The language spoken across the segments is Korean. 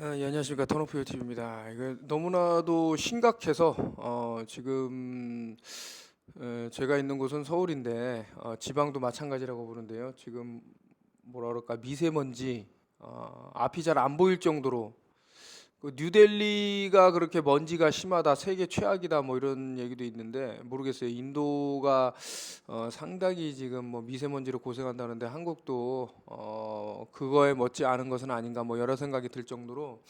예, 안녕하십니까. 턴오프 유튜브입니다. 이거 너무나도 심각해서 지금 제가 있는 곳은 서울인데 지방도 마찬가지라고 보는데요. 지금 뭐라 그럴까 미세먼지 앞이 잘 안 보일 정도로 그 뉴델리가 그렇게 먼지가 심하다, 세계 최악이다 뭐 이런 얘기도 있는데 모르겠어요. 인도가 상당히 지금 뭐 미세먼지로 고생한다는데 한국도 그거에 못지 않은 것은 아닌가 뭐 여러 생각이 들 정도로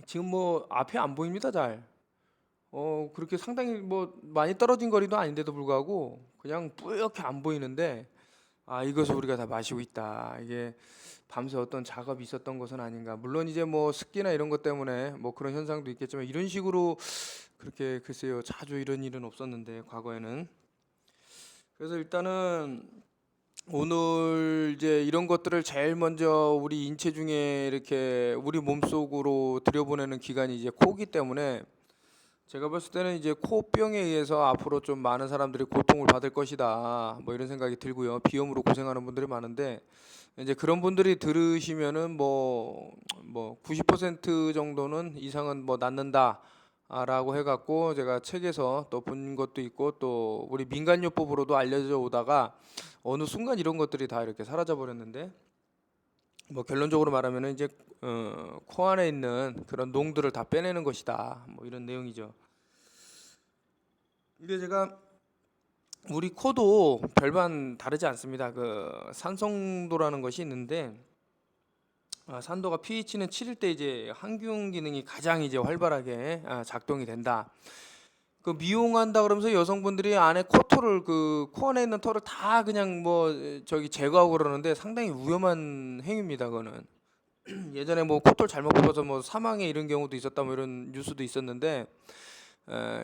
지금 뭐 앞이 안 보입니다, 잘. 그렇게 상당히 뭐 많이 떨어진 거리도 아닌데도 불구하고 그냥 뿌옇게 안 보이는데 이것을 우리가 다 마시고 있다. 이게 밤새 어떤 작업이 있었던 것은 아닌가. 물론 이제 뭐 습기나 이런 것 때문에 뭐 그런 현상도 있겠지만 이런 식으로 그렇게 글쎄요. 자주 이런 일은 없었는데 과거에는. 그래서 일단은 오늘 이제 이런 것들을 제일 먼저 우리 인체 중에 이렇게 우리 몸속으로 들여보내는 기관이 이제 코기 때문에 제가 봤을 때는 이제 코병에 의해서 앞으로 좀 많은 사람들이 고통을 받을 것이다. 뭐 이런 생각이 들고요. 비염으로 고생하는 분들이 많은데 이제 그런 분들이 들으시면은 뭐 90% 정도는 이상은 뭐 낫는다. 라고 해갖고 제가 책에서 또 본 것도 있고 또 우리 민간요법으로도 알려져 오다가 어느 순간 이런 것들이 다 이렇게 사라져 버렸는데 뭐 결론적으로 말하면은 이제 코 안에 있는 그런 농들을 다 빼내는 것이다. 뭐 이런 내용이죠. 근데 제가 우리 코도 별반 다르지 않습니다. 그 산성도라는 것이 있는데 산도가 pH는 7일 때 이제 항균 기능이 가장 이제 활발하게 작동이 된다. 그 미용한다 그러면서 여성분들이 안에 코털을 그 코 안에 있는 털을 다 그냥 뭐 저기 제거하고 그러는데 상당히 위험한 행위입니다. 그거는 예전에 뭐 코털 잘못 뽑아서 뭐 사망에 이런 경우도 있었다 뭐 이런 뉴스도 있었는데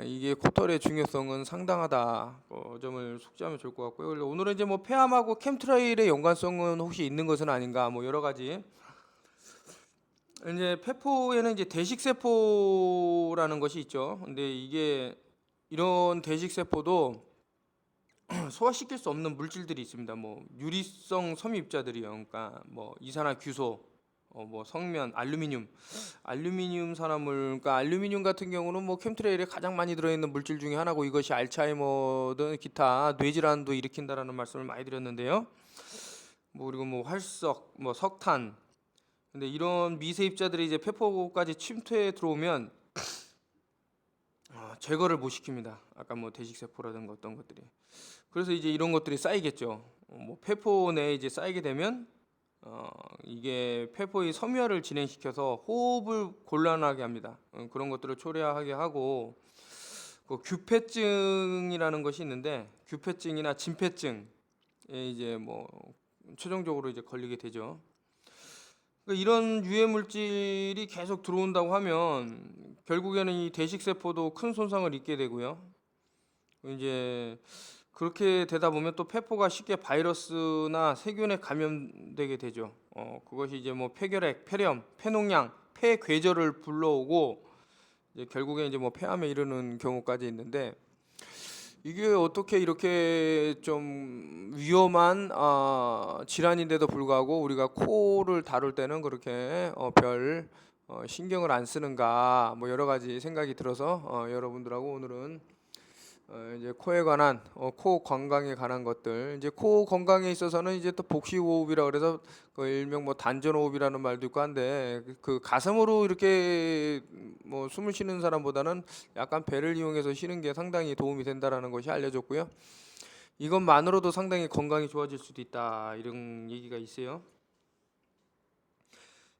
이게 코털의 중요성은 상당하다. 점을 숙지하면 좋을 것 같고요. 그리고 오늘은 이제 뭐 폐암하고 캠트라일의 연관성은 혹시 있는 것은 아닌가 뭐 여러 가지. 이제 폐포에는 이제 대식세포라는 것이 있죠. 근데 이게 이런 대식세포도 소화시킬 수 없는 물질들이 있습니다. 뭐 유리성 섬유입자들이요. 그러니까 뭐 이산화규소, 뭐 성면, 알루미늄 산화물. 그러니까 알루미늄 같은 경우는 뭐 캠트레일에 가장 많이 들어있는 물질 중에 하나고 이것이 알츠하이머든 기타 뇌질환도 일으킨다라는 말씀을 많이 드렸는데요. 뭐 그리고 뭐 활석, 뭐 석탄. 근데 이런 미세 입자들이 이제 폐포까지 침투해 들어오면 제거를 못 시킵니다. 아까 뭐 대식세포라든가 어떤 것들이. 그래서 이제 이런 것들이 쌓이겠죠. 뭐 폐포 내에 이제 쌓이게 되면 이게 폐포의 섬유화를 진행시켜서 호흡을 곤란하게 합니다. 그런 것들을 초래하게 하고 그 규폐증이라는 것이 있는데 규폐증이나 진폐증에 이제 뭐 최종적으로 이제 걸리게 되죠. 그러니까 이런 유해 물질이 계속 들어온다고 하면 결국에는 이 대식 세포도 큰 손상을 입게 되고요. 이제 그렇게 되다 보면 또 폐포가 쉽게 바이러스나 세균에 감염되게 되죠. 그것이 이제 뭐 폐결핵, 폐렴, 폐농양, 폐괴절을 불러오고 이제 결국에 이제 뭐 폐암에 이르는 경우까지 있는데 이게 어떻게 이렇게 좀 위험한 질환인데도 불구하고 우리가 코를 다룰 때는 그렇게 별 신경을 안 쓰는가 뭐 여러 가지 생각이 들어서 여러분들하고 오늘은 이제 코에 관한 코 건강에 관한 것들 이제 코 건강에 있어서는 이제 또 복식호흡이라 그래서 그 일명 뭐 단전호흡이라는 말도 있고 한데 그 가슴으로 이렇게 뭐 숨을 쉬는 사람보다는 약간 배를 이용해서 쉬는 게 상당히 도움이 된다라는 것이 알려졌고요. 이것만으로도 상당히 건강이 좋아질 수도 있다 이런 얘기가 있어요.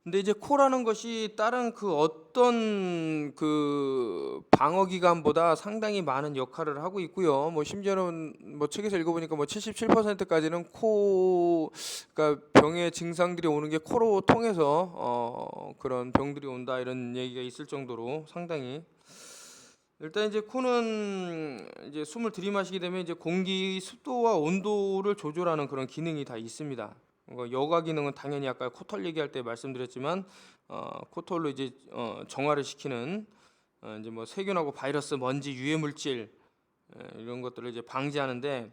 근데 이제 코라는 것이 다른 그 어떤 그 방어 기관보다 상당히 많은 역할을 하고 있고요. 뭐 심지어는 뭐 책에서 읽어보니까 뭐 77%까지는 그러니까 병의 증상들이 오는 게 코로 통해서 그런 병들이 온다 이런 얘기가 있을 정도로 상당히 일단 이제 코는 이제 숨을 들이마시게 되면 이제 공기 습도와 온도를 조절하는 그런 기능이 다 있습니다. 여가 기능은 당연히 아까 코털 얘기할 때 말씀드렸지만 코털로 이제 정화를 시키는 이제 뭐 세균하고 바이러스, 먼지, 유해 물질 이런 것들을 이제 방지하는데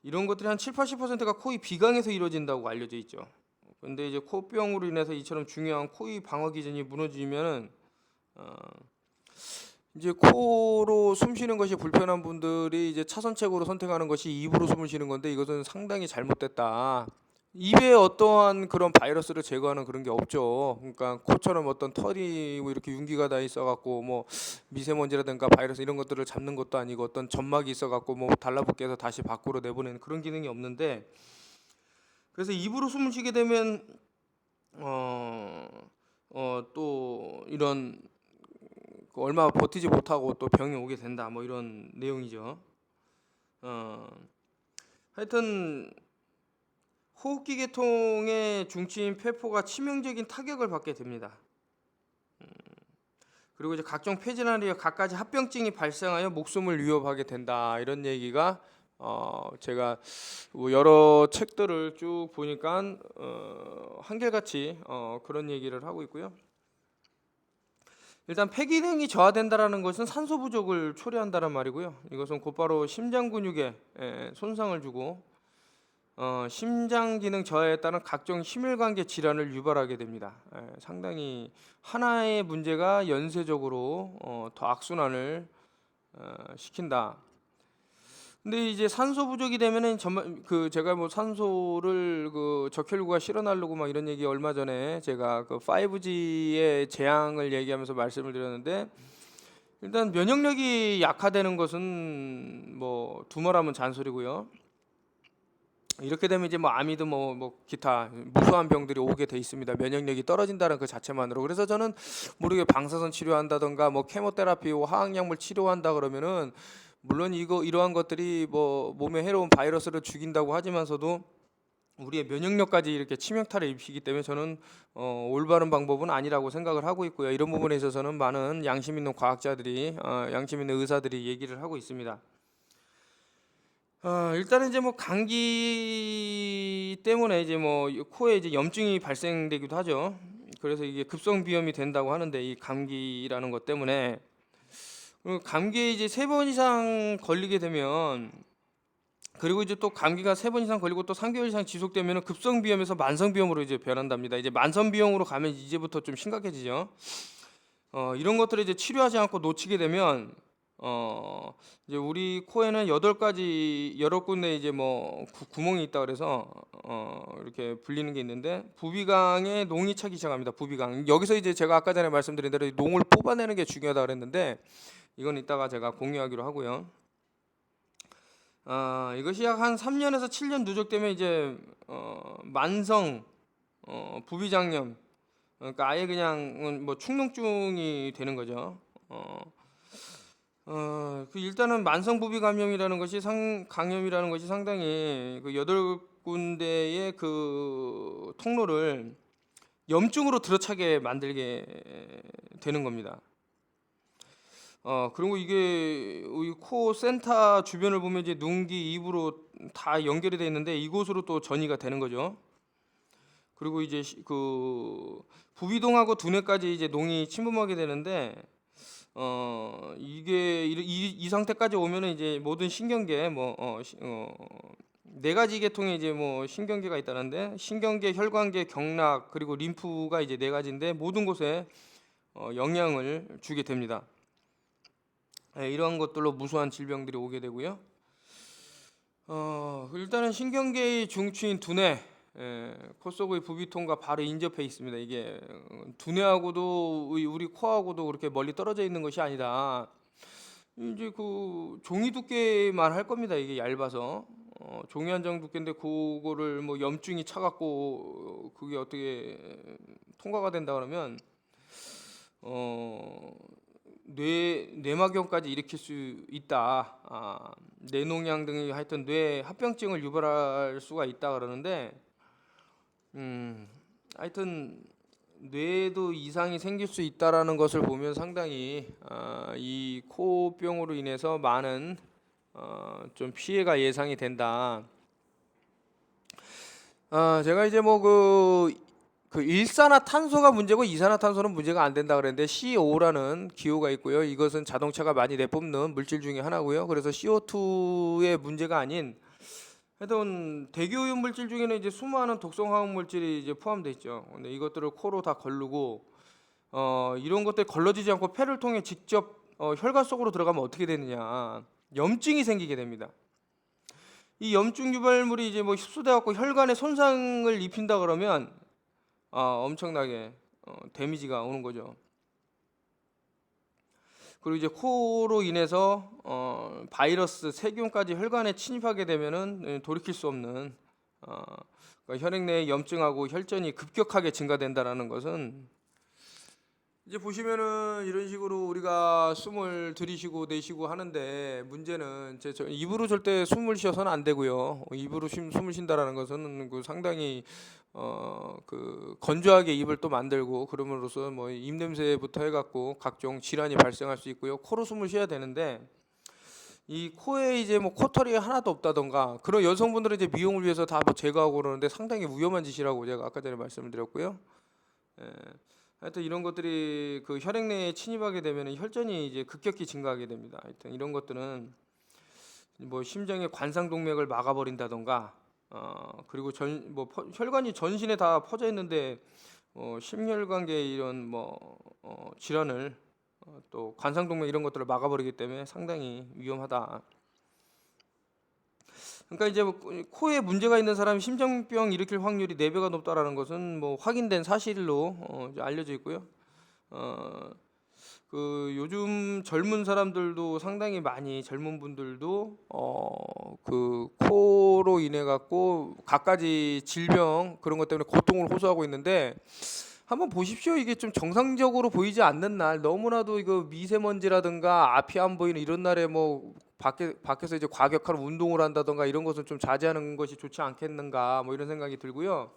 이런 것들이 한 7, 80%가 코의 비강에서 이루어진다고 알려져 있죠. 근데 이제 코병으로 인해서 이처럼 중요한 코의 방어 기전이 무너지면은 이제 코로 숨 쉬는 것이 불편한 분들이 이제 차선책으로 선택하는 것이 입으로 숨을 쉬는 건데, 이것은 상당히 잘못됐다. 입에 어떠한 그런 바이러스를 제거하는 그런 게 없죠. 그러니까 코처럼 어떤 털이 뭐 이렇게 윤기가 다 있어갖고 뭐 미세먼지라든가 바이러스 이런 것들을 잡는 것도 아니고, 어떤 점막이 있어갖고 뭐 달라붙게 해서 다시 밖으로 내보내는 그런 기능이 없는데, 그래서 입으로 숨을 쉬게 되면 또 이런 얼마 버티지 못하고 또 병이 오게 된다, 뭐 이런 내용이죠. 하여튼 호흡기 계통의 중추인 폐포가 치명적인 타격을 받게 됩니다. 그리고 이제 각종 폐질환이나 갖가지 합병증이 발생하여 목숨을 위협하게 된다, 이런 얘기가 제가 뭐 여러 책들을 쭉 보니까 한결같이 그런 얘기를 하고 있고요. 일단 폐기능이 저하된다라는 것은 산소 부족을 초래한다는 말이고요. 이것은 곧바로 심장 근육에 손상을 주고 심장 기능 저하에 따른 각종 심혈관계 질환을 유발하게 됩니다. 상당히 하나의 문제가 연쇄적으로 더 악순환을 시킨다. 근데 이제 산소 부족이 되면은 제가 뭐 산소를 적혈구가 실어나르고 막 이런 얘기 얼마 전에 제가 5G의 재앙을 얘기하면서 말씀을 드렸는데, 일단 면역력이 약화되는 것은 뭐 두말하면 잔소리고요. 이렇게 되면 이제 뭐 암이든 뭐 기타 무수한 병들이 오게 돼 있습니다. 면역력이 떨어진다는 그 자체만으로. 그래서 저는 모르게 방사선 치료한다던가 뭐 케모테라피, 화학약물 치료한다 그러면은, 물론 이러한 것들이 뭐 몸에 해로운 바이러스를 죽인다고 하지만서도 우리의 면역력까지 이렇게 치명타를 입히기 때문에 저는 올바른 방법은 아니라고 생각을 하고 있고요. 이런 부분에 있어서는 많은 양심 있는 과학자들이, 양심 있는 의사들이 얘기를 하고 있습니다. 일단은 이제 뭐 감기 때문에 이제 뭐 코에 이제 염증이 발생되기도 하죠. 그래서 이게 급성 비염이 된다고 하는데, 이 감기라는 것 때문에 감기에 이제 3번 이상 걸리게 되면, 그리고 이제 또 감기가 3번 이상 걸리고 또 3개월 이상 지속되면 급성 비염에서 만성 비염으로 이제 변한답니다. 이제 만성 비염으로 가면 이제부터 좀 심각해지죠. 이런 것들을 이제 치료하지 않고 놓치게 되면 이제 우리 코에는 8가지 여러 군데 이제 뭐 구멍이 있다 그래서 이렇게 불리는 게 있는데, 부비강에 농이 차기 시작합니다. 부비강. 여기서 이제 제가 아까 전에 말씀드린 대로 농을 뽑아내는 게 중요하다 그랬는데, 이건 이따가 제가 공유하기로 하고요. 이것이 약 한 3년에서 7년 누적되면 이제 만성 부비장염, 그러니까 아예 그냥 뭐 축농증이 되는 거죠. 일단은 만성 부비 감염이라는 것이 강염이라는 것이 상당히 8군데의 그 통로를 염증으로 들어차게 만들게 되는 겁니다. 그리고 이게 코 센터 주변을 보면 이제 눈기, 입으로 다 연결이 되어 있는데, 이곳으로 또 전이가 되는 거죠. 그리고 이제 부비동하고 두뇌까지 이제 농이 침범하게 되는데, 이게 이 상태까지 오면은 이제 모든 신경계 4가지 계통의 이제 뭐 신경계가 있다는데, 신경계, 혈관계, 경락, 그리고 림프가 이제 4가지인데 모든 곳에 영향을 주게 됩니다. 이러한 것들로 무수한 질병들이 오게 되고요. 일단은 신경계의 중추인 두뇌, 코 속의 부비통과 바로 인접해 있습니다. 이게 두뇌하고도 우리 코하고도 그렇게 멀리 떨어져 있는 것이 아니다. 이제 그 종이 두께만 할 겁니다. 이게 얇아서 종이 한 장 두께인데, 그거를 뭐 염증이 차갖고 그게 어떻게 통과가 된다 그러면 뇌막염까지 일으킬 수 있다. 뇌농양 등의 하여튼 뇌 합병증을 유발할 수가 있다 그러는데, 하여튼 뇌에도 이상이 생길 수 있다라는 것을 보면 상당히 이 코병으로 인해서 많은 좀 피해가 예상이 된다. 제가 이제 뭐 그 일산화탄소가 문제고 이산화탄소는 문제가 안 된다 그랬는데, CO2라는 기호가 있고요. 이것은 자동차가 많이 내뿜는 물질 중에 하나고요. 그래서 CO2의 문제가 아닌 하여튼 대기오염 물질 중에는 이제 수많은 독성 화학 물질이 이제 포함되어 있죠. 근데 이것들을 코로 다 걸르고 이런 것들 걸러지지 않고 폐를 통해 직접 혈관 속으로 들어가면 어떻게 되느냐? 염증이 생기게 됩니다. 이 염증 유발물이 이제 뭐 흡수돼 갖고 혈관에 손상을 입힌다 그러면 엄청나게 데미지가 오는 거죠. 그리고 이제 코로 인해서 바이러스, 세균까지 혈관에 침입하게 되면은 돌이킬 수 없는 그러니까 혈액 내의 염증하고 혈전이 급격하게 증가된다라는 것은 이제 보시면은 이런 식으로 우리가 숨을 들이쉬고 내쉬고 하는데 문제는 저 입으로 절대 숨을 쉬어서는 안 되고요. 입으로 숨을 쉰다라는 것은 그 상당히 그 건조하게 입을 또 만들고 그럼으로써 뭐 입냄새부터 해갖고 각종 질환이 발생할 수 있고요. 코로 숨을 쉬어야 되는데 이 코에 이제 뭐 코털이 하나도 없다던가 그런 여성분들은 이제 미용을 위해서 다 뭐 제거하고 그러는데 상당히 위험한 짓이라고 제가 아까 전에 말씀을 드렸고요. 예. 하여튼 이런 것들이 그 혈액 내에 침입하게 되면 혈전이 이제 급격히 증가하게 됩니다. 하여튼 이런 것들은 뭐 심장의 관상 동맥을 막아버린다던가 그리고 혈관이 전신에 다 퍼져 있는데 심혈관계 이런 뭐 질환을 또 관상 동맥 이런 것들을 막아버리기 때문에 상당히 위험하다. 그러니까 이제 뭐 코에 문제가 있는 사람이 심장병 일으킬 확률이 4배가 높다라는 것은 뭐 확인된 사실로 이제 알려져 있고요. 그 요즘 젊은 사람들도 상당히 많이 젊은 분들도 그 코로 인해 갖고 갖가지 질병 그런 것 때문에 고통을 호소하고 있는데 한번 보십시오. 이게 좀 정상적으로 보이지 않는 날 너무나도 이거 미세먼지라든가 앞이 안 보이는 이런 날에 뭐 밖에서 이제 과격한 운동을 한다던가 이런 것은 좀 자제하는 것이 좋지 않겠는가 뭐 이런 생각이 들고요.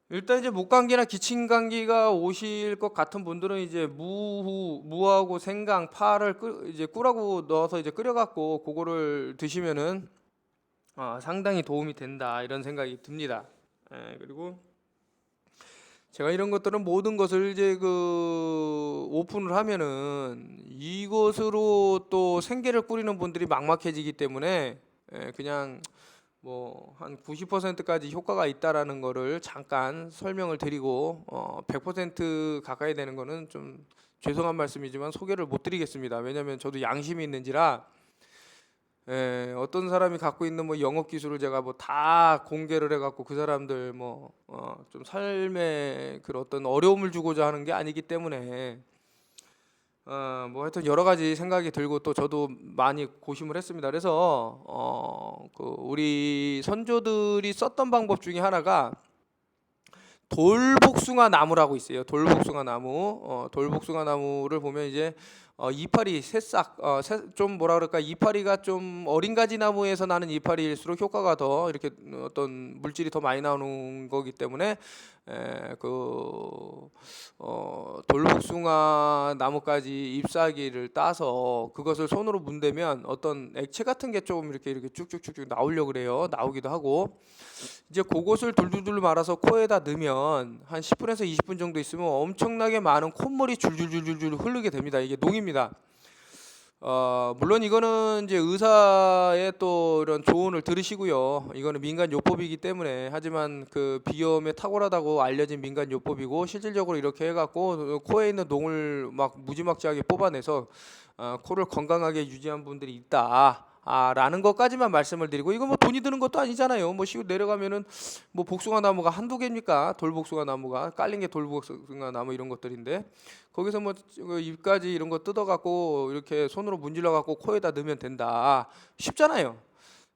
일단 이제 목감기나 기침 감기가 오실 것 같은 분들은 이제 무하고 생강, 파를 이제 꿀하고 넣어서 이제 끓여갖고 그거를 드시면은 상당히 도움이 된다 이런 생각이 듭니다. 그리고 제가 이런 것들은 모든 것을 이제 그 오픈을 하면은 이것으로 또 생계를 꾸리는 분들이 막막해지기 때문에 그냥 뭐 한 90%까지 효과가 있다라는 거를 잠깐 설명을 드리고 100% 가까이 되는 거는 좀 죄송한 말씀이지만 소개를 못 드리겠습니다. 왜냐하면 저도 양심이 있는지라 어떤 사람이 갖고 있는 뭐 영업 기술을 제가 뭐 다 공개를 해갖고 그 사람들 뭐 좀 삶에 그 어떤 어려움을 주고자 하는 게 아니기 때문에 뭐 하여튼 여러 가지 생각이 들고 또 저도 많이 고심을 했습니다. 그래서 그 우리 선조들이 썼던 방법 중에 하나가 돌복숭아 나무라고 있어요. 돌복숭아 나무. 돌복숭아 나무를 보면 이제 이파리 새싹 좀 뭐라 그럴까 이파리가 좀 어린 가지 나무에서 나는 이파리일수록 효과가 더 이렇게 어떤 물질이 더 많이 나오는 거기 때문에 그 돌복숭아 나무까지 잎사귀를 따서 그것을 손으로 문대면 어떤 액체 같은 게 좀 이렇게 쭉쭉쭉쭉 나오려고 그래요. 나오기도 하고 이제 그것을 둘둘둘 말아서 코에다 넣으면 한 10분에서 20분 정도 있으면 엄청나게 많은 콧물이 줄줄줄줄 흐르게 됩니다. 이게 농입니다. 물론 이거는 이제 의사의 또 이런 조언을 들으시고요. 이거는 민간요법이기 때문에 하지만 그 비염에 탁월하다고 알려진 민간요법이고 실질적으로 이렇게 해갖고 코에 있는 농을 막 무지막지하게 뽑아내서 코를 건강하게 유지한 분들이 있다. 라는 것까지만 말씀을 드리고 이거 뭐 돈이 드는 것도 아니잖아요. 뭐 시골 내려가면은 뭐 복숭아 나무가 한두 개입니까? 돌복숭아 나무가 깔린 게 돌복숭아 나무 이런 것들인데 거기서 뭐 잎가지 이런 거 뜯어 갖고 이렇게 손으로 문질러 갖고 코에다 넣으면 된다. 쉽잖아요.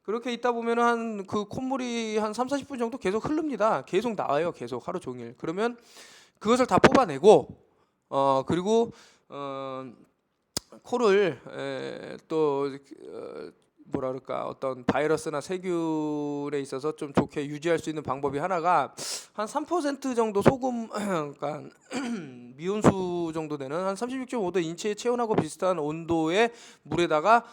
그렇게 있다 보면은 한 그 콧물이 한 3, 40분 정도 계속 흐릅니다. 계속 나와요. 계속 하루 종일. 그러면 그것을 다 뽑아내고 그리고 코를 또 뭐라 그럴까 어떤 바이러스나 세균에 있어서 좀 좋게 유지할 수 있는 방법이 하나가 한 3% 정도 소금 그러니까 미온수 정도 되는 한 36.5도 인체의 체온하고 비슷한 온도의 물에다가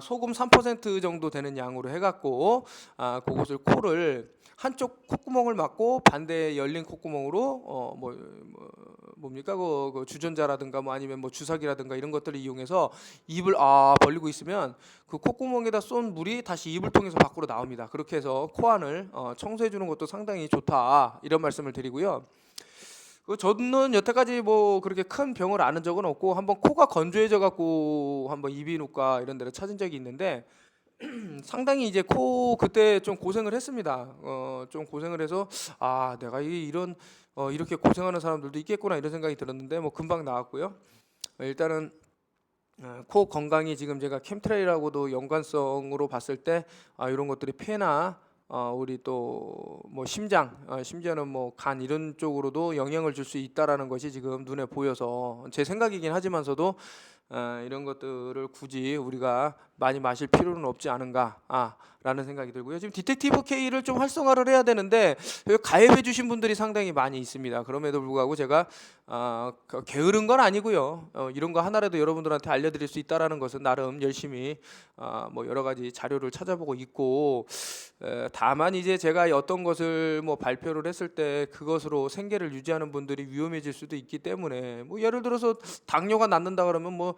소금 3% 정도 되는 양으로 해갖고 그것을 코를 한쪽 콧구멍을 막고 반대 열린 콧구멍으로 뭡니까 그 주전자라든가 뭐 아니면 뭐 주사기라든가 이런 것들을 이용해서 입을 벌리고 있으면 그 콧구멍에다 쏜 물이 다시 입을 통해서 밖으로 나옵니다. 그렇게 해서 코안을 청소해 주는 것도 상당히 좋다 이런 말씀을 드리고요. 저는 여태까지 뭐 그렇게 큰 병을 앓은 적은 없고 한번 코가 건조해져 갖고 한번 이비인후과 이런 데를 찾은 적이 있는데 상당히 이제 코 그때 좀 고생을 했습니다. 좀 고생을 해서 내가 이런 이렇게 고생하는 사람들도 있겠구나 이런 생각이 들었는데 뭐 금방 나왔고요. 일단은 코 건강이 지금 제가 캠트레일하고도 연관성으로 봤을 때 이런 것들이 폐나 우리 또 뭐 심장, 심지어는 뭐 간 이런 쪽으로도 영향을 줄 수 있다라는 것이 지금 눈에 보여서 제 생각이긴 하지만서도 이런 것들을 굳이 우리가 많이 마실 필요는 없지 않은가 라는 생각이 들고요. 지금 디텍티브 K를 좀 활성화를 해야 되는데 가입해 주신 분들이 상당히 많이 있습니다. 그럼에도 불구하고 제가 게으른 건 아니고요. 이런 거 하나라도 여러분들한테 알려드릴 수 있다라는 것은 나름 열심히 뭐 여러 가지 자료를 찾아보고 있고, 다만 이제 제가 어떤 것을 뭐 발표를 했을 때 그것으로 생계를 유지하는 분들이 위험해질 수도 있기 때문에 뭐 예를 들어서 당뇨가 낫는다 그러면 뭐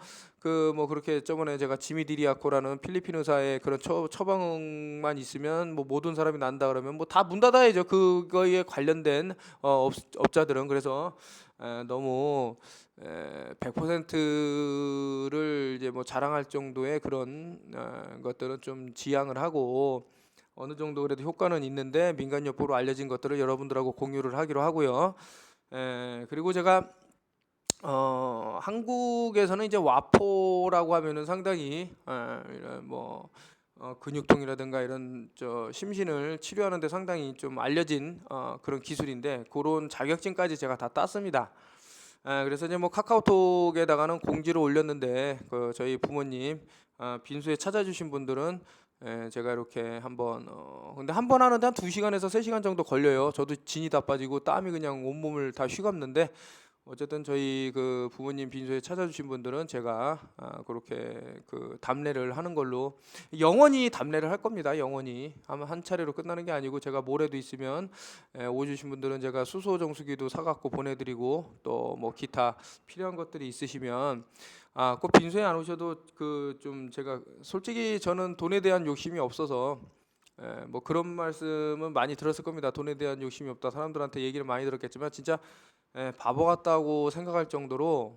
그렇게 저번에 제가 지미디리아코라는 필리핀 의사의 그런 처방만 있으면 뭐 모든 사람이 난다 그러면 뭐 다 문 닫아야죠. 그거에 관련된 업자들은. 그래서 너무 100%를 이제 뭐 자랑할 정도의 그런 것들은 좀 지양을 하고 어느 정도 그래도 효과는 있는데 민간요법으로 알려진 것들을 여러분들하고 공유를 하기로 하고요. 그리고 제가 한국에서는 이제 와포라고 하면은 상당히 이런 뭐 근육통이라든가 이런 심신을 치료하는 데 상당히 좀 알려진 그런 기술인데 그런 자격증까지 제가 다 땄습니다. 그래서 이제 뭐 카카오톡에다가는 공지를 올렸는데 저희 부모님 빈소에 찾아주신 분들은 제가 이렇게 한번 근데 한 번 하는데 한 2시간에서 3시간 정도 걸려요. 저도 진이 다 빠지고 땀이 그냥 온몸을 다 휘감는데 어쨌든 저희 그 부모님 빈소에 찾아주신 분들은 제가 그렇게 그 답례를 하는 걸로 영원히 답례를 할 겁니다. 영원히 아마 한 차례로 끝나는 게 아니고 제가 모레도 있으면 오주신 분들은 제가 수소 정수기도 사갖고 보내드리고 또 뭐 기타 필요한 것들이 있으시면 꼭 빈소에 안 오셔도 그 좀 제가 솔직히 저는 돈에 대한 욕심이 없어서 뭐 그런 말씀은 많이 들었을 겁니다. 돈에 대한 욕심이 없다. 사람들한테 얘기를 많이 들었겠지만 진짜 바보 같다고 생각할 정도로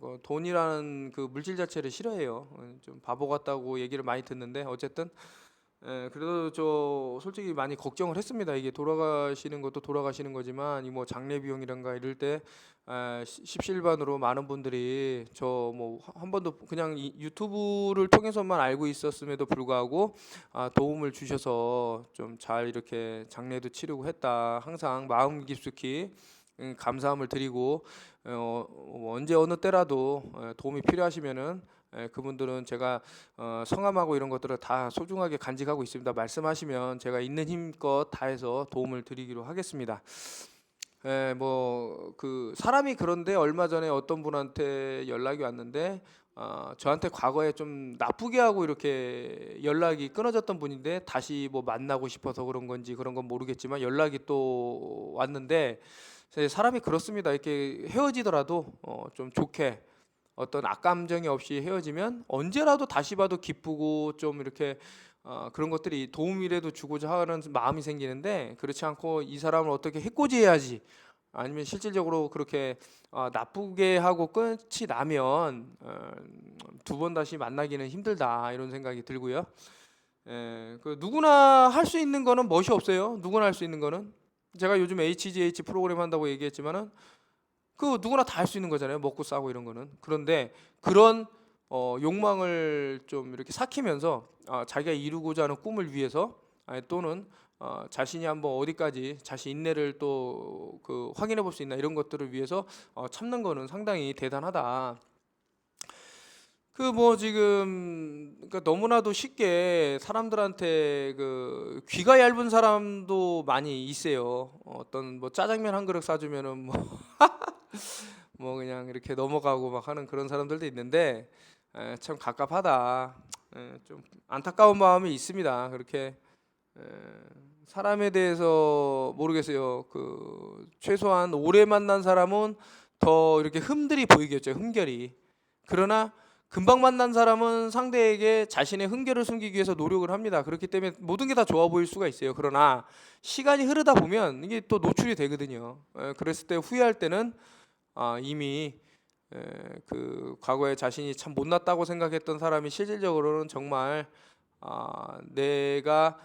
그 돈이라는 그 물질 자체를 싫어해요. 좀 바보 같다고 얘기를 많이 듣는데 어쨌든 그래도 저 솔직히 많이 걱정을 했습니다. 이게 돌아가시는 것도 돌아가시는 거지만 이 뭐 장례 비용이란가 이럴 때 십시일반으로 많은 분들이 저 뭐 한 번도 그냥 이 유튜브를 통해서만 알고 있었음에도 불구하고 도움을 주셔서 좀 잘 이렇게 장례도 치르고 했다. 항상 마음 깊숙이 감사함을 드리고 언제 어느 때라도 도움이 필요하시면은 그분들은 제가 성함하고 이런 것들을 다 소중하게 간직하고 있습니다. 말씀하시면 제가 있는 힘껏 다해서 도움을 드리기로 하겠습니다. 뭐 그 사람이 그런데 얼마 전에 어떤 분한테 연락이 왔는데 저한테 과거에 좀 나쁘게 하고 이렇게 연락이 끊어졌던 분인데 다시 뭐 만나고 싶어서 그런 건지 그런 건 모르겠지만 연락이 또 왔는데 사람이 그렇습니다. 이렇게 헤어지더라도 좀 좋게 어떤 악감정이 없이 헤어지면 언제라도 다시 봐도 기쁘고 좀 이렇게 그런 것들이 도움이라도 주고자 하는 마음이 생기는데 그렇지 않고 이 사람을 어떻게 해코지해야지 아니면 실질적으로 그렇게 나쁘게 하고 끝이 나면 두 번 다시 만나기는 힘들다 이런 생각이 들고요. 그 누구나 할 수 있는 거는 멋이 없어요. 누구나 할 수 있는 거는 제가 요즘 HGH 프로그램 한다고 얘기했지만은 그 누구나 다 할 수 있는 거잖아요. 먹고 싸고 이런 거는. 그런데 그런 욕망을 좀 이렇게 삭히면서 자기가 이루고자 하는 꿈을 위해서 또는 자신이 한번 어디까지 자신 인내를 또 그 확인해 볼 수 있나 이런 것들을 위해서 참는 거는 상당히 대단하다. 그 뭐 지금 그러니까 너무나도 쉽게 사람들한테 그 귀가 얇은 사람도 많이 있어요. 어떤 뭐 짜장면 한 그릇 사주면은 뭐 뭐 그냥 이렇게 넘어가고 막 하는 그런 사람들도 있는데 참 갑갑하다. 좀 안타까운 마음이 있습니다. 그렇게 사람에 대해서 모르겠어요. 그 최소한 오래 만난 사람은 더 이렇게 흠들이 보이겠죠. 흠결이. 그러나 금방 만난 사람은 상대에게 자신의 흠결을 숨기기 위해서 노력을 합니다. 그렇기 때문에 모든 게 다 좋아 보일 수가 있어요. 그러나 시간이 흐르다 보면 이게 또 노출이 되거든요. 그랬을 때 후회할 때는 이미 그 과거에 자신이 참 못났다고 생각했던 사람이 실질적으로는 정말 내가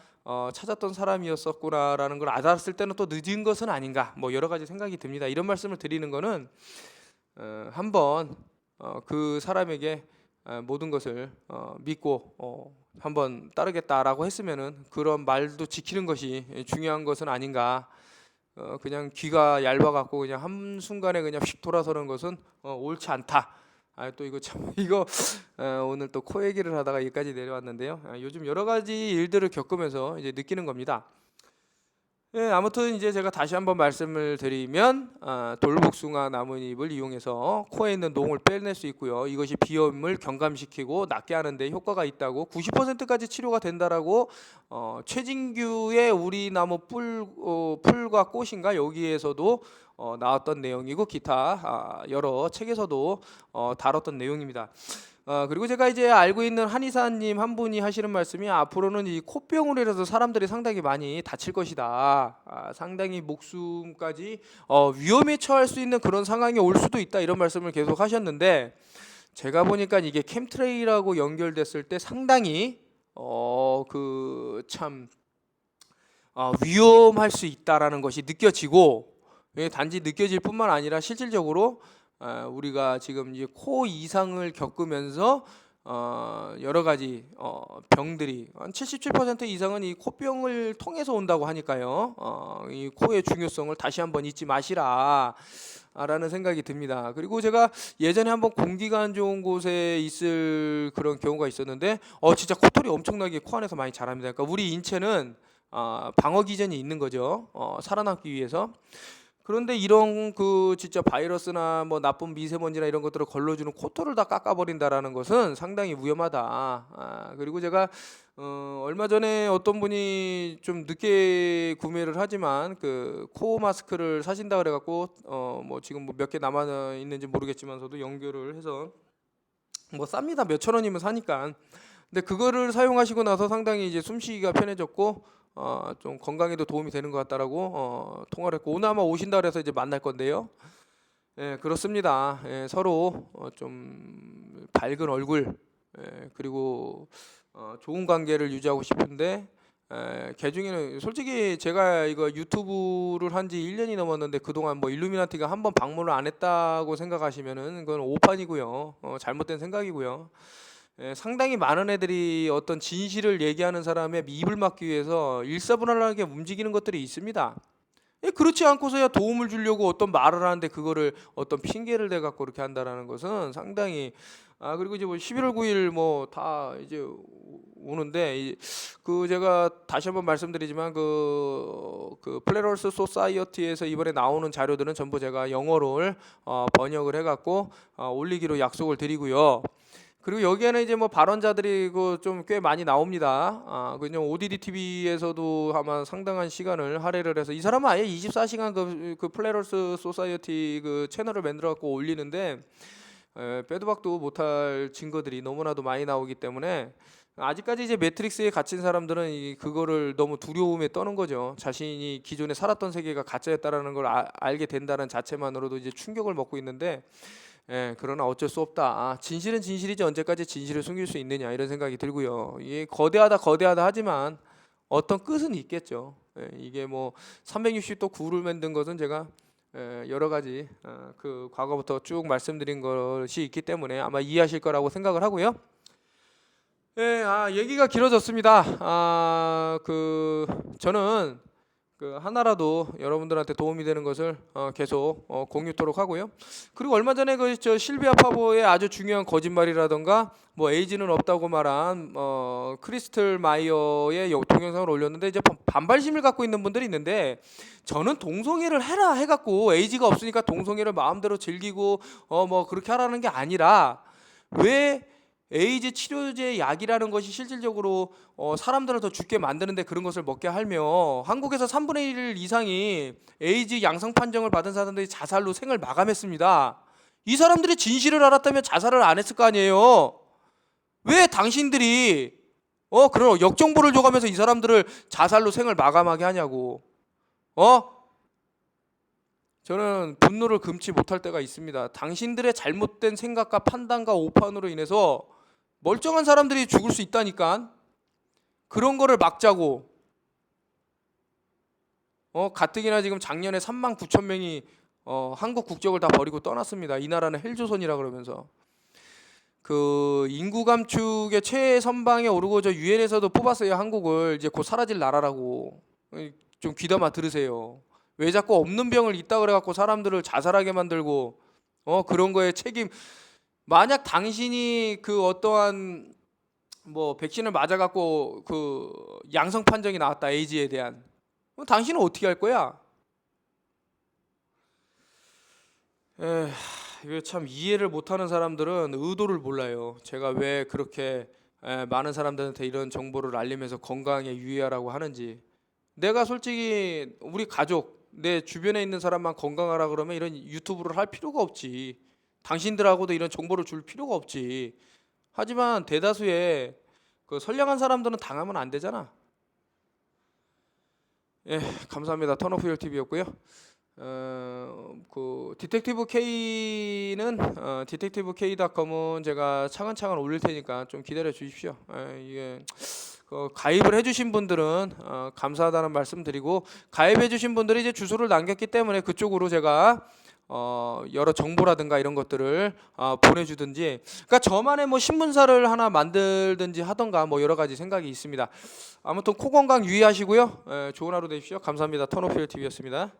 찾았던 사람이었었구나라는 걸 알았을 때는 또 늦은 것은 아닌가, 뭐 여러 가지 생각이 듭니다. 이런 말씀을 드리는 거는 한번 그 사람에게 모든 것을 믿고 한번 따르겠다라고 했으면은 그런 말도 지키는 것이 중요한 것은 아닌가. 그냥 귀가 얇아갖고 그냥 한 순간에 그냥 휙 돌아서는 것은 옳지 않다. 또 이거 참 이거 오늘 또 코 얘기를 하다가 여기까지 내려왔는데요. 요즘 여러 가지 일들을 겪으면서 이제 느끼는 겁니다. 아무튼 이제 제가 다시 한번 말씀을 드리면 돌복숭아 나뭇잎을 이용해서 코에 있는 농을 빼낼 수 있고요. 이것이 비염을 경감시키고 낫게 하는데 효과가 있다고 90%까지 치료가 된다라고 최진규의 우리 나무 풀과 꽃인가 여기에서도 나왔던 내용이고 기타 여러 책에서도 다뤘던 내용입니다. 그리고 제가 이제 알고 있는 한의사님 한 분이 하시는 말씀이 앞으로는 이 코병으로 인해서 사람들이 상당히 많이 다칠 것이다. 상당히 목숨까지 위험에 처할 수 있는 그런 상황이 올 수도 있다. 이런 말씀을 계속 하셨는데 제가 보니까 이게 캠트레일하고 연결됐을 때 상당히 그 참 위험할 수 있다라는 것이 느껴지고 단지 느껴질 뿐만 아니라 실질적으로 우리가 지금 이제 코 이상을 겪으면서 여러 가지 병들이 한 77% 이상은 이 코병을 통해서 온다고 하니까요. 이 코의 중요성을 다시 한번 잊지 마시라. 라는 생각이 듭니다. 그리고 제가 예전에 한번 공기가 안 좋은 곳에 있을 그런 경우가 있었는데 진짜 코털이 엄청나게 코 안에서 많이 자랍니다. 그러니까 우리 인체는 방어 기전이 있는 거죠. 살아남기 위해서. 그런데 이런 그 진짜 바이러스나 뭐 나쁜 미세먼지나 이런 것들을 걸러주는 코털을 다 깎아버린다라는 것은 상당히 위험하다. 그리고 제가 얼마 전에 어떤 분이 좀 늦게 구매를 하지만 그 코 마스크를 사신다 그래갖고 뭐 지금 뭐 몇 개 남아 있는지 모르겠지만서도 연결을 해서 뭐 쌉니다. 몇천 원이면 사니까. 근데 그거를 사용하시고 나서 상당히 이제 숨쉬기가 편해졌고 좀 건강에도 도움이 되는 것 같다라고 통화를 했고 오늘 아마 오신다 그래서 이제 만날 건데요. 그렇습니다. 서로 좀 밝은 얼굴 그리고 좋은 관계를 유지하고 싶은데 개중에는 솔직히 제가 이거 유튜브를 한 지 1년이 넘었는데 그동안 뭐 일루미나티가 한번 방문을 안 했다고 생각하시면은 그건 오판이고요. 잘못된 생각이고요. 상당히 많은 애들이 어떤 진실을 얘기하는 사람의 입을 막기 위해서 일사분란하게 움직이는 것들이 있습니다. 그렇지 않고서야 도움을 주려고 어떤 말을 하는데 그거를 어떤 핑계를 대 갖고 그렇게 한다라는 것은 상당히 그리고 이제 뭐 11월 9일 뭐 다 이제 오는데 그 제가 다시 한번 말씀드리지만 그 플레럴스 소사이어티에서 이번에 나오는 자료들은 전부 제가 영어로 번역을 해갖고 올리기로 약속을 드리고요. 그리고 여기에는 이제 뭐 발언자들이 좀 꽤 많이 나옵니다. 그냥 ODD TV에서도 아마 상당한 시간을 할애를 해서 이 사람은 아예 24시간 그 플레럴스 소사이어티 그 채널을 만들어 갖고 올리는데 빼도 박도 못할 증거들이 너무나도 많이 나오기 때문에 아직까지 이제 매트릭스에 갇힌 사람들은 그거를 너무 두려움에 떠는 거죠. 자신이 기존에 살았던 세계가 가짜였다라는 걸 알게 된다는 자체만으로도 이제 충격을 먹고 있는데. 그러나 어쩔 수 없다. 진실은 진실이지 언제까지 진실을 숨길 수 있느냐 이런 생각이 들고요. 이게 거대하다 하지만 어떤 끝은 있겠죠. 이게 뭐 360도 구를 만든 것은 제가 여러 가지 그 과거부터 쭉 말씀드린 것이 있기 때문에 아마 이해하실 거라고 생각을 하고요. 얘기가 길어졌습니다. 저는 그 하나라도 여러분들한테 도움이 되는 것을 계속 공유토록 하고요. 그리고 얼마 전에 저 실비아 파보의 아주 중요한 거짓말이라던가 뭐 에이즈는 없다고 말한 크리스틀 마이어의 동영상을 올렸는데 이제 반발심을 갖고 있는 분들이 있는데 저는 동성애를 해라 해갖고 에이즈가 없으니까 동성애를 마음대로 즐기고 뭐 그렇게 하라는 게 아니라 왜 에이즈 치료제 약이라는 것이 실질적으로 사람들을 더 죽게 만드는데 그런 것을 먹게 하며 한국에서 3분의 1 이상이 에이즈 양성 판정을 받은 사람들이 자살로 생을 마감했습니다. 이 사람들이 진실을 알았다면 자살을 안 했을 거 아니에요. 왜 당신들이 그런 역정보를 줘가면서 이 사람들을 자살로 생을 마감하게 하냐고. 저는 분노를 금치 못할 때가 있습니다. 당신들의 잘못된 생각과 판단과 오판으로 인해서 멀쩡한 사람들이 죽을 수 있다니까. 그런 거를 막자고. 가뜩이나 지금 작년에 3만 9천 명이 한국 국적을 다 버리고 떠났습니다. 이 나라는 헬조선이라 그러면서. 그 인구 감축의 최선방에 오르고 저 유엔에서도 뽑았어요. 한국을 이제 곧 사라질 나라라고. 좀 귀담아 들으세요. 왜 자꾸 없는 병을 있다 그래갖고 사람들을 자살하게 만들고 그런 거에 책임. 만약 당신이 그 어떠한 뭐 백신을 맞아갖고 그 양성 판정이 나왔다 에이즈에 대한, 그럼 당신은 어떻게 할 거야? 이게 참 이해를 못하는 사람들은 의도를 몰라요. 제가 왜 그렇게 많은 사람들한테 이런 정보를 알리면서 건강에 유의하라고 하는지. 내가 솔직히 우리 가족, 내 주변에 있는 사람만 건강하라 그러면 이런 유튜브를 할 필요가 없지. 당신들하고도 이런 정보를 줄 필요가 없지. 하지만 대다수의 그 선량한 사람들은 당하면 안 되잖아. 감사합니다. 턴오프 TV였고요. 그 디텍티브 K는 디텍티브 K.com은 제가 차근차근 올릴 테니까 좀 기다려 주십시오. 이게 가입을 해주신 분들은 감사하다는 말씀드리고, 가입해주신 분들이 이제 주소를 남겼기 때문에 그쪽으로 제가 여러 정보라든가 이런 것들을 보내주든지, 그러니까 저만의 뭐 신문사를 하나 만들든지 하던가 뭐 여러 가지 생각이 있습니다. 아무튼 코 건강 유의하시고요. 좋은 하루 되십시오. 감사합니다. 턴오프 TV였습니다.